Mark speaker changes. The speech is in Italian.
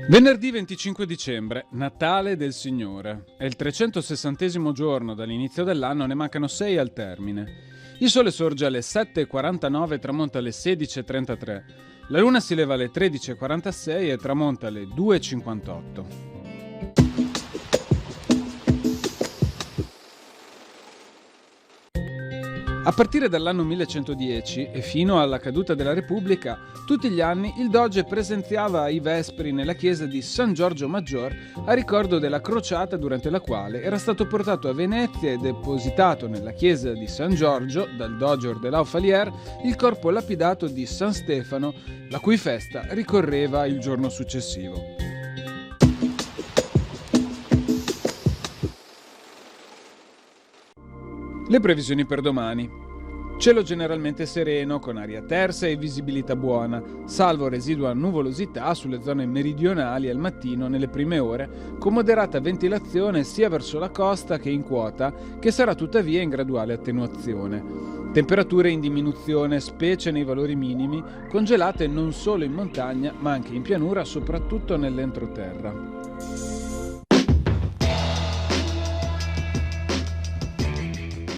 Speaker 1: Venerdì 25 dicembre, Natale del Signore. È il 360° giorno dall'inizio dell'anno, ne mancano 6 al termine. Il sole sorge alle 7:49 e tramonta alle 16:33. La luna si leva alle 13:46 e tramonta alle 2:58. A partire dall'anno 1110 e fino alla caduta della Repubblica, tutti gli anni il doge presenziava i vespri nella chiesa di San Giorgio Maggiore a ricordo della crociata durante la quale era stato portato a Venezia e depositato nella chiesa di San Giorgio, dal doge Ordelao Falier, il corpo lapidato di San Stefano, la cui festa ricorreva il giorno successivo. Le previsioni per domani. Cielo generalmente sereno, con aria tersa e visibilità buona, salvo residua nuvolosità sulle zone meridionali al mattino nelle prime ore, con moderata ventilazione sia verso la costa che in quota, che sarà tuttavia in graduale attenuazione. Temperature in diminuzione, specie nei valori minimi, congelate non solo in montagna, ma anche in pianura, soprattutto nell'entroterra.